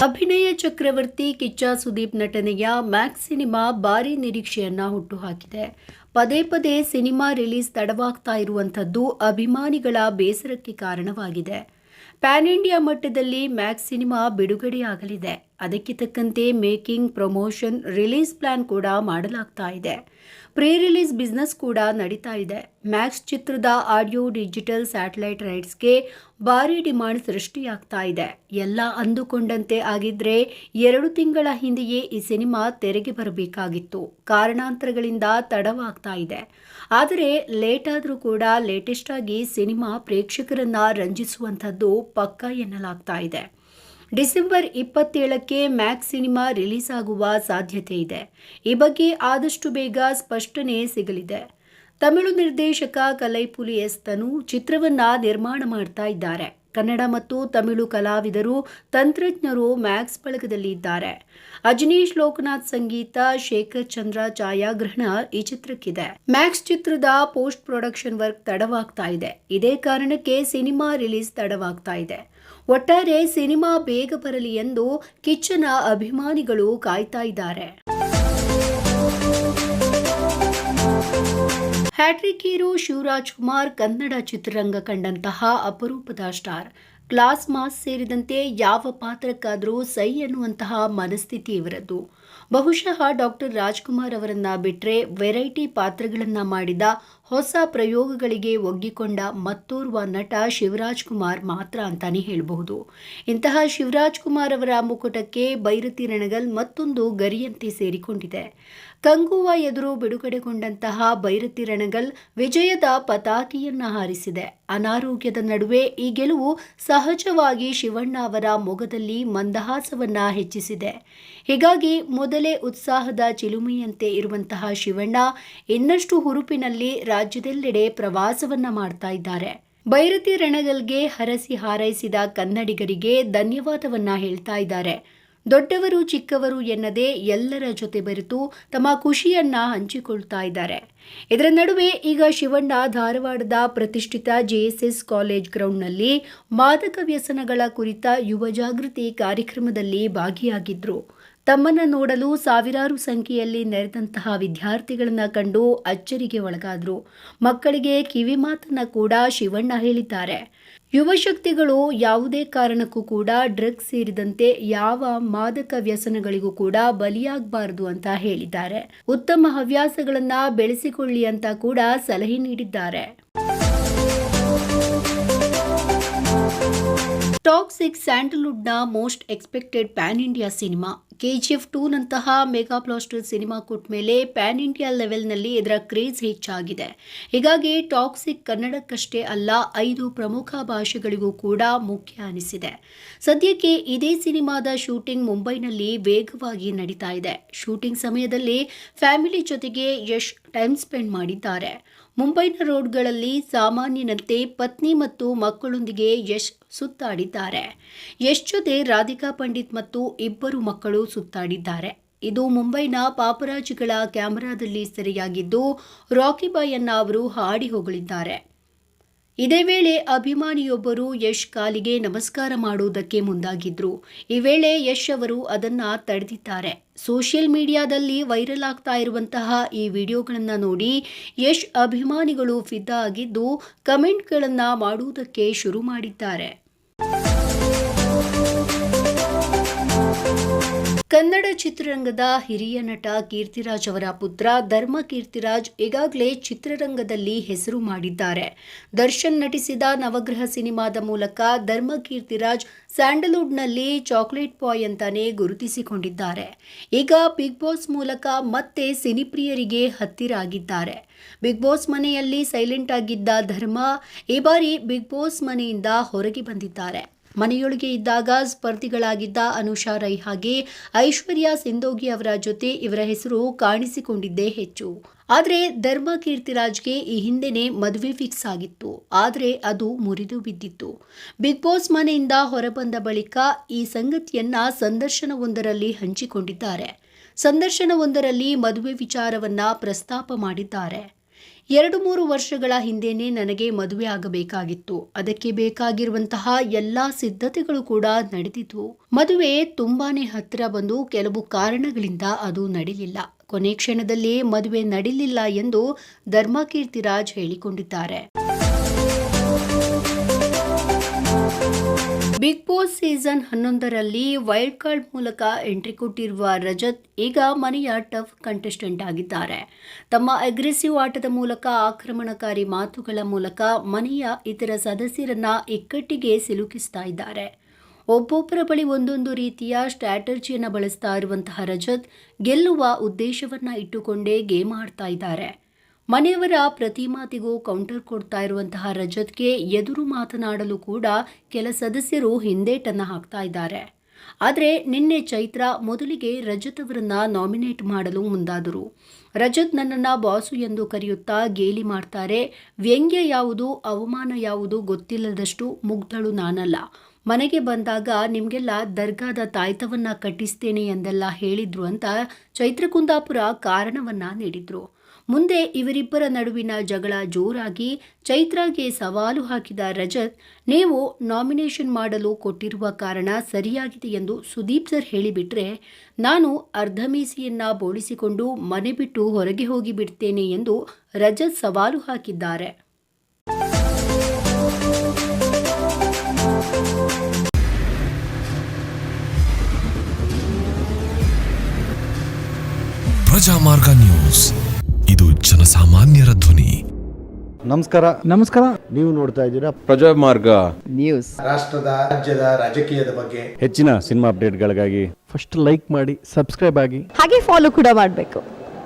ಅಭಿನಯ ಚಕ್ರವರ್ತಿ ಕಿಚ್ಚ ಸುದೀಪ್ ನಟನೆಯ Max cinema ಭಾರೀ ನಿರೀಕ್ಷೆಯನ್ನ ಹುಟ್ಟುಹಾಕಿದೆ. ಪದೇ ಪದೇ ಸಿನಿಮಾ ರಿಲೀಸ್ ತಡವಾಗ್ತಾ ಇರುವಂಥದ್ದು ಅಭಿಮಾನಿಗಳ ಬೇಸರಕ್ಕೆ ಕಾರಣವಾಗಿದೆ. ಪ್ಯಾನ್ ಇಂಡಿಯಾ ಮಟ್ಟದಲ್ಲಿ ಮ್ಯಾಕ್ಸ್ ಸಿನಿಮಾ ಬಿಡುಗಡೆಯಾಗಲಿದೆ. ಅದಕ್ಕೆ ತಕ್ಕಂತೆ ಮೇಕಿಂಗ್, ಪ್ರಮೋಷನ್, ರಿಲೀಸ್ ಪ್ಲಾನ್ ಕೂಡ ಮಾಡಲಾಗ್ತಾ ಇದೆ. ಪ್ರೀ ರಿಲೀಸ್ ಬಿಸ್ನೆಸ್ ಕೂಡ ನಡೀತಾ ಇದೆ. ಮ್ಯಾಕ್ಸ್ ಚಿತ್ರದ ಆಡಿಯೋ, ಡಿಜಿಟಲ್, ಸ್ಯಾಟಲೈಟ್ ರೈಟ್ಸ್ಗೆ ಭಾರೀ ಡಿಮಾಂಡ್ ಸೃಷ್ಟಿಯಾಗ್ತಾ ಇದೆ. ಎಲ್ಲ ಅಂದುಕೊಂಡಂತೆ ಆಗಿದ್ರೆ 2 ತಿಂಗಳ ಹಿಂದೆಯೇ ಈ ಸಿನಿಮಾ ತೆರೆಗೆ ಬರಬೇಕಾಗಿತ್ತು. ಕಾರಣಾಂತರಗಳಿಂದ ತಡವಾಗ್ತಾ ಇದೆ. ಆದರೆ ಲೇಟ್ ಆದರೂ ಕೂಡ ಲೇಟೆಸ್ಟ್ ಆಗಿ ಸಿನಿಮಾ ಪ್ರೇಕ್ಷಕರನ್ನ ರಂಜಿಸುವಂಥದ್ದು ಪಕ್ಕಾ ಎನ್ನಲಾಗ್ತಾ ಇದೆ. ಡಿಸೆಂಬರ್ 27ಕ್ಕೆ ಮ್ಯಾಕ್ಸ್ ಸಿನಿಮಾ ರಿಲೀಸ್ ಆಗುವ ಸಾಧ್ಯತೆ ಇದೆ. ಈ ಬಗ್ಗೆ ಆದಷ್ಟು ಬೇಗ ಸ್ಪಷ್ಟನೆ ಸಿಗಲಿದೆ. ತಮಿಳು ನಿರ್ದೇಶಕ ಕಲೈಪುಲಿ ಎಸ್ ತನು ಚಿತ್ರವನ್ನ ನಿರ್ಮಾಣ ಮಾಡ್ತಾ ಇದ್ದಾರೆ. ಕನ್ನಡ ಮತ್ತು ತಮಿಳು ಕಲಾವಿದರು, ತಂತ್ರಜ್ಞರು ಮ್ಯಾಕ್ಸ್ ಬಳಗದಲ್ಲಿ ಇದ್ದಾರೆ. ಅಜನೀಶ್ ಲೋಕನಾಥ್ ಸಂಗೀತ, ಶೇಖರ್ ಚಂದ್ರ ಛಾಯಾಗ್ರಹಣ ಈ ಚಿತ್ರಕ್ಕಿದೆ. ಮ್ಯಾಕ್ಸ್ ಚಿತ್ರದ ಪೋಸ್ಟ್ ಪ್ರೊಡಕ್ಷನ್ ವರ್ಕ್ ತಡವಾಗ್ತಾ ಇದೆ. ಇದೇ ಕಾರಣಕ್ಕೆ ಸಿನಿಮಾ ರಿಲೀಸ್ ತಡವಾಗ್ತಾ ಇದೆ. ಒಟ್ಟಾರೆ ಸಿನಿಮಾ ಬೇಗ ಬರಲಿ ಎಂದು ಕಿಚ್ಚನ ಅಭಿಮಾನಿಗಳು ಕಾಯ್ತಾ ಇದ್ದಾರೆ. ಹ್ಯಾಟ್ರಿಕ್ ಹೀರೋ ಶಿವರಾಜ್ ಕುಮಾರ್ ಕನ್ನಡ ಚಿತ್ರರಂಗ ಕಂಡಂತಹ ಅಪರೂಪದ ಸ್ಟಾರ್. ಕ್ಲಾಸ್, ಮಾಸ್ ಸೇರಿದಂತೆ ಯಾವ ಪಾತ್ರಕ್ಕಾದರೂ ಸೈ ಎನ್ನುವಂತಹ ಮನಸ್ಥಿತಿ ಇವರದ್ದು. ಬಹುಶಃ ಡಾಕ್ಟರ್ ರಾಜ್ಕುಮಾರ್ ಅವರನ್ನ ಬಿಟ್ಟರೆ ವೆರೈಟಿ ಪಾತ್ರಗಳನ್ನ ಮಾಡಿದ, ಹೊಸ ಪ್ರಯೋಗಗಳಿಗೆ ಒಗ್ಗಿಕೊಂಡ ಮತ್ತೋರ್ವ ನಟ ಶಿವರಾಜ್ ಕುಮಾರ್ ಮಾತ್ರ ಅಂತಾನೆ ಹೇಳಬಹುದು. ಇಂತಹ ಶಿವರಾಜ್ ಕುಮಾರ್ ಅವರ ಮುಕುಟಕ್ಕೆ ಬೈರತಿ ರಣಗಲ್ ಮತ್ತೊಂದು ಗರಿಯಂತೆ ಸೇರಿಕೊಂಡಿದೆ. ಕಂಗುವ ಎದುರು ಬಿಡುಗಡೆಗೊಂಡಂತಹ ಬೈರತಿ ರಣಗಲ್ ವಿಜಯದ ಪತಾಕೆಯನ್ನ ಹಾರಿಸಿದೆ. ಅನಾರೋಗ್ಯದ ನಡುವೆ ಈ ಗೆಲುವು ಸಹಜವಾಗಿ ಶಿವಣ್ಣ ಅವರ ಮೊಗದಲ್ಲಿ ಮಂದಹಾಸವನ್ನ ಹೆಚ್ಚಿಸಿದೆ. ಹೀಗಾಗಿ ಮೊದಲೇ ಉತ್ಸಾಹದ ಚಿಲುಮೆಯಂತೆ ಇರುವಂತಹ ಶಿವಣ್ಣ ಇನ್ನಷ್ಟು ಹುರುಪಿನಲ್ಲಿ ರಾಜ್ಯದೆಲ್ಲೆಡೆ ಪ್ರವಾಸವನ್ನ ಮಾಡ್ತಾ ಇದ್ದಾರೆ. ಬೈರತಿ ರಣಗಲ್ಗೆ ಹರಸಿ ಹಾರೈಸಿದ ಕನ್ನಡಿಗರಿಗೆ ಧನ್ಯವಾದವನ್ನ ಹೇಳ್ತಾ ಇದ್ದಾರೆ. ದೊಡ್ಡವರು ಚಿಕ್ಕವರು ಎನ್ನದೇ ಎಲ್ಲರ ಜೊತೆ ಬೆರೆತು ತಮ್ಮ ಖುಷಿಯನ್ನ ಹಂಚಿಕೊಳ್ತಾ ಇದ್ದಾರೆ. ಇದರ ನಡುವೆ ಈಗ ಶಿವಣ್ಣ ಧಾರವಾಡದ ಪ್ರತಿಷ್ಠಿತ ಜೆಎಸ್ಎಸ್ ಕಾಲೇಜ್ ಗ್ರೌಂಡ್ನಲ್ಲಿ ಮಾದಕ ವ್ಯಸನಗಳ ಕುರಿತ ಯುವ ಜಾಗೃತಿ ಕಾರ್ಯಕ್ರಮದಲ್ಲಿ ಭಾಗಿಯಾಗಿದ್ರು. ತಮ್ಮನ್ನ ನೋಡಲು ಸಾವಿರಾರು ಸಂಖ್ಯೆಯಲ್ಲಿ ನೆರೆದಂತಹ ವಿದ್ಯಾರ್ಥಿಗಳನ್ನ ಕಂಡು ಅಚ್ಚರಿಗೆ ಒಳಗಾದ್ರು. ಮಕ್ಕಳಿಗೆ ಕಿವಿ ಮಾತನ್ನ ಕೂಡ ಶಿವಣ್ಣ ಹೇಳಿದ್ದಾರೆ. ಯುವ ಶಕ್ತಿಗಳು ಯಾವುದೇ ಕಾರಣಕ್ಕೂ ಕೂಡ ಡ್ರಗ್ಸ್ ಸೇರಿದಂತೆ ಯಾವ ಮಾದಕ ವ್ಯಸನಗಳಿಗೂ ಕೂಡ ಬಲಿಯಾಗಬಾರದು ಅಂತ ಹೇಳಿದ್ದಾರೆ. ಉತ್ತಮ ಹವ್ಯಾಸಗಳನ್ನ ಬೆಳೆಸಿಕೊಳ್ಳಿ ಅಂತ ಕೂಡ ಸಲಹೆ ನೀಡಿದ್ದಾರೆ. ಟಾಕ್ಸಿಕ್ ಸ್ಯಾಂಡಲ್ವುಡ್ನ most expected pan India cinema KGF 2 ನಂತಹ ಮೆಗಾ ಬ್ಲಾಸ್ಟರ್ ಸಿನಿಮಾ ಕೊಟ್ಟ ಮೇಲೆ ಪ್ಯಾನ್ ಇಂಡಿಯಾ ಲೆವೆಲ್ನಲ್ಲಿ ಇದರ ಕ್ರೇಜ್ ಹೆಚ್ಚಾಗಿದೆ. ಹೀಗಾಗಿ ಟಾಕ್ಸಿಕ್ ಕನ್ನಡಕ್ಕಷ್ಟೇ ಅಲ್ಲ 5 ಪ್ರಮುಖ ಭಾಷೆಗಳಿಗೂ ಕೂಡ ಮುಖ್ಯ ಅನಿಸಿದೆ. ಸದ್ಯಕ್ಕೆ ಇದೇ ಸಿನಿಮಾದ ಶೂಟಿಂಗ್ ಮುಂಬೈನಲ್ಲಿ ವೇಗವಾಗಿ ನಡೀತಾ ಇದೆ. ಶೂಟಿಂಗ್ ಸಮಯದಲ್ಲಿ ಫ್ಯಾಮಿಲಿ ಜೊತೆಗೆ ಯಶ್ ಟೈಮ್ ಸ್ಪೆಂಡ್ ಮಾಡಿದ್ದಾರೆ. ಮುಂಬೈನ ರೋಡ್ಗಳಲ್ಲಿ ಸಾಮಾನ್ಯನಂತೆ ಪತ್ನಿ ಮತ್ತು ಮಕ್ಕಳೊಂದಿಗೆ ಯಶ್ ಸುತ್ತಾಡಿದ್ದಾರೆ. ಯಶ್ ಜೊತೆ ರಾಧಿಕಾ ಪಂಡಿತ್ ಮತ್ತು 2 ಮಕ್ಕಳು ಸುತ್ತಾಡಿದ್ದಾರೆ. ಇದು ಮುಂಬೈನ ಪಾಪರಾಜಿಗಳ ಕ್ಯಾಮೆರಾದಲ್ಲಿ ಸೆರೆಯಾಗಿದ್ದು ರಾಕಿ ಬಾಯ್ ಅನ್ನ ಅವರು ಹಾಡಿ ಹೊಗಳಿದ್ದಾರೆ. ಇದೇ ವೇಳೆ ಅಭಿಮಾನಿಯೊಬ್ಬರು ಯಶ್ ಕಾಲಿಗೆ ನಮಸ್ಕಾರ ಮಾಡುವುದಕ್ಕೆ ಮುಂದಾಗಿದ್ರು. ಈ ವೇಳೆ ಯಶ್ ಅವರು ಅದನ್ನ ತಡೆದಿದ್ದಾರೆ. ಸೋಷಿಯಲ್ ಮೀಡಿಯಾದಲ್ಲಿ ವೈರಲ್ ಆಗ್ತಾ ಇರುವಂತಹ ಈ ವಿಡಿಯೋಗಳನ್ನು ನೋಡಿ ಯಶ್ ಅಭಿಮಾನಿಗಳು ಫಿದಾ ಆಗಿದ್ದು ಕಮೆಂಟ್ಗಳನ್ನು ಮಾಡುವುದಕ್ಕೆ ಶುರು ಮಾಡಿದ್ದಾರೆ. ಕನ್ನಡ ಚಿತ್ರರಂಗದ ಹಿರಿಯ ನಟ ಕೀರ್ತಿರಾಜ್ ಅವರ ಪುತ್ರ ಧರ್ಮ ಕೀರ್ತಿರಾಜ್ ಈಗಾಗಲೇ ಚಿತ್ರರಂಗದಲ್ಲಿ ಹೆಸರು ಮಾಡಿದ್ದಾರೆ. ದರ್ಶನ್ ನಟಿಸಿದ ನವಗ್ರಹ ಸಿನಿಮಾದ ಮೂಲಕ ಧರ್ಮ ಕೀರ್ತಿರಾಜ್ ಸ್ಯಾಂಡಲ್ವುಡ್ನಲ್ಲಿ ಚಾಕ್ಲೇಟ್ ಬಾಯ್ ಅಂತಾನೆ ಗುರುತಿಸಿಕೊಂಡಿದ್ದಾರೆ. ಈಗ ಬಿಗ್ ಬಾಸ್ ಮೂಲಕ ಮತ್ತೆ ಸಿನಿಪ್ರಿಯರಿಗೆ ಹತ್ತಿರ ಆಗಿದ್ದಾರೆ. ಬಿಗ್ ಬಾಸ್ ಮನೆಯಲ್ಲಿ ಸೈಲೆಂಟ್ ಆಗಿದ್ದ ಧರ್ಮ ಈ ಬಾರಿ ಬಿಗ್ ಬಾಸ್ ಮನೆಯಿಂದ ಹೊರಗೆ ಬಂದಿದ್ದಾರೆ. ಮನೆಯೊಳಗೆ ಇದ್ದಾಗ ಸ್ಪರ್ಧಿಗಳಾಗಿದ್ದ ಅನುಷಾ ರೈ ಹಾಗೆ ಐಶ್ವರ್ಯ ಸಿಂಧೋಗಿ ಅವರ ಜೊತೆ ಇವರ ಹೆಸರು ಕಾಣಿಸಿಕೊಂಡಿದ್ದೇ ಹೆಚ್ಚು. ಆದರೆ ಧರ್ಮ ಕೀರ್ತಿರಾಜ್ಗೆ ಈ ಹಿಂದೆನೇ ಮದುವೆ ಫಿಕ್ಸ್ ಆಗಿತ್ತು. ಆದರೆ ಅದು ಮುರಿದು ಬಿದ್ದಿತ್ತು. ಬಿಗ್ ಬಾಸ್ ಮನೆಯಿಂದ ಹೊರಬಂದ ಬಳಿಕ ಈ ಸಂಗತಿಯನ್ನ ಸಂದರ್ಶನವೊಂದರಲ್ಲಿ ಹಂಚಿಕೊಂಡಿದ್ದಾರೆ. ಸಂದರ್ಶನವೊಂದರಲ್ಲಿ ಮದುವೆ ವಿಚಾರವನ್ನ ಪ್ರಸ್ತಾಪ ಮಾಡಿದ್ದಾರೆ. 2-3 ವರ್ಷಗಳ ಹಿಂದೆಯೇ ನನಗೆ ಮದುವೆ ಆಗಬೇಕಾಗಿತ್ತು. ಅದಕ್ಕೆ ಬೇಕಾಗಿರುವಂತಹ ಎಲ್ಲಾ ಸಿದ್ಧತೆಗಳು ಕೂಡ ನಡೆದಿದ್ವು. ಮದುವೆ ತುಂಬಾನೇ ಹತ್ತಿರ ಬಂದು ಕೆಲವು ಕಾರಣಗಳಿಂದ ಅದು ನಡೆಯಲಿಲ್ಲ. ಕೊನೆ ಕ್ಷಣದಲ್ಲಿ ಮದುವೆ ನಡೆಯಲಿಲ್ಲ ಎಂದು ಧರ್ಮಕೀರ್ತಿರಾಜ್ ಹೇಳಿಕೊಂಡಿದ್ದಾರೆ. ಬಿಗ್ ಬಾಸ್ ಸೀಸನ್ 11ರಲ್ಲಿ ವೈಲ್ಡ್ ಕಾರ್ಡ್ ಮೂಲಕ ಎಂಟ್ರಿ ಕೊಟ್ಟಿರುವ ರಜತ್ ಈಗ ಮನೆಯ ಟಫ್ ಕಂಟೆಸ್ಟೆಂಟ್ ಆಗಿದ್ದಾರೆ. ತಮ್ಮ ಅಗ್ರೆಸಿವ್ ಆಟದ ಮೂಲಕ, ಆಕ್ರಮಣಕಾರಿ ಮಾತುಗಳ ಮೂಲಕ ಮನೆಯ ಇತರ ಸದಸ್ಯರನ್ನ ಇಕ್ಕಟ್ಟಿಗೆ ಸಿಲುಕಿಸ್ತಾ ಇದ್ದಾರೆ. ಒಬ್ಬೊಬ್ಬರ ಬಳಿ ಒಂದೊಂದು ರೀತಿಯ ಸ್ಟ್ರಾಟಜಿಯನ್ನು ಬಳಸ್ತಾ ಇರುವಂತಹ ರಜತ್ ಗೆಲ್ಲುವ ಉದ್ದೇಶವನ್ನ ಇಟ್ಟುಕೊಂಡೇ ಗೇಮ್ ಆಡ್ತಾ ಇದ್ದಾರೆ. ಮನೆಯವರ ಪ್ರತಿ ಮಾತಿಗೂ ಕೌಂಟರ್ ಕೊಡ್ತಾ ಇರುವಂತಹ ರಜತ್ಗೆ ಎದುರು ಮಾತನಾಡಲು ಕೂಡ ಕೆಲ ಸದಸ್ಯರು ಹಿಂದೇಟನ್ನು ಹಾಕ್ತಾ ಇದ್ದಾರೆ. ಆದರೆ ನಿನ್ನೆ ಚೈತ್ರ ಮೊದಲಿಗೆ ರಜತ್ ಅವರನ್ನ ನಾಮಿನೇಟ್ ಮಾಡಲು ಮುಂದಾದರು. ರಜತ್ ನನ್ನನ್ನು ಬಾಸು ಎಂದು ಕರೆಯುತ್ತಾ ಗೇಲಿ ಮಾಡ್ತಾರೆ. ವ್ಯಂಗ್ಯ ಯಾವುದು, ಅವಮಾನ ಯಾವುದು ಗೊತ್ತಿಲ್ಲದಷ್ಟು ಮುಗ್ಧಳು ನಾನಲ್ಲ. ಮನೆಗೆ ಬಂದಾಗ ನಿಮಗೆಲ್ಲ ದರ್ಗಾದ ತಾಯ್ತವನ್ನ ಕಟ್ಟಿಸ್ತೇನೆ ಎಂದೆಲ್ಲ ಹೇಳಿದ್ರು ಅಂತ ಚೈತ್ರ ಕುಂದಾಪುರ ಕಾರಣವನ್ನ ನೀಡಿದ್ರು. ಮುಂದೆ ಇವರಿಬ್ಬರ ನಡುವಿನ ಜಗಳ ಜೋರಾಗಿ ಚೈತ್ರಾಗೆ ಸವಾಲು ಹಾಕಿದ ರಜತ್, ನೀವು ನಾಮಿನೇಷನ್ ಮಾಡಲು ಕೊಟ್ಟಿರುವ ಕಾರಣ ಸರಿಯಾಗಿದೆ ಎಂದು ಸುದೀಪ್ ಸರ್ ಹೇಳಿಬಿಟ್ರೆ ನಾನು ಅರ್ಧ ಮೀಸೆಯನ್ನ ಬೋಳಿಸಿಕೊಂಡು ಮನೆ ಬಿಟ್ಟು ಹೊರಗೆ ಹೋಗಿ ಬಿಡ್ತೇನೆ ಎಂದು ರಜತ್ ಸವಾಲು ಹಾಕಿದ್ದಾರೆ. ಪ್ರಜಾಮಾರ್ಗ ನ್ಯೂಸ್, ಇದು ಜನಸಾಮಾನ್ಯರ ಧ್ವನಿ. ನಮಸ್ಕಾರ. ನೀವು ನೋಡ್ತಾ ಇದ್ದೀರಾ ಪ್ರಜಾಮಾರ್ಗ ನ್ಯೂಸ್. ರಾಷ್ಟ್ರದ, ರಾಜ್ಯದ ರಾಜಕೀಯದ ಬಗ್ಗೆ ಹೆಚ್ಚಿನ ಸಿನಿಮಾ ಅಪ್ಡೇಟ್ಗಳಿಗಾಗಿ ಫಸ್ಟ್ ಲೈಕ್ ಮಾಡಿ, ಸಬ್ಸ್ಕ್ರೈಬ್ ಆಗಿ, ಹಾಗೆ ಫಾಲೋ ಕೂಡ ಮಾಡಬೇಕು.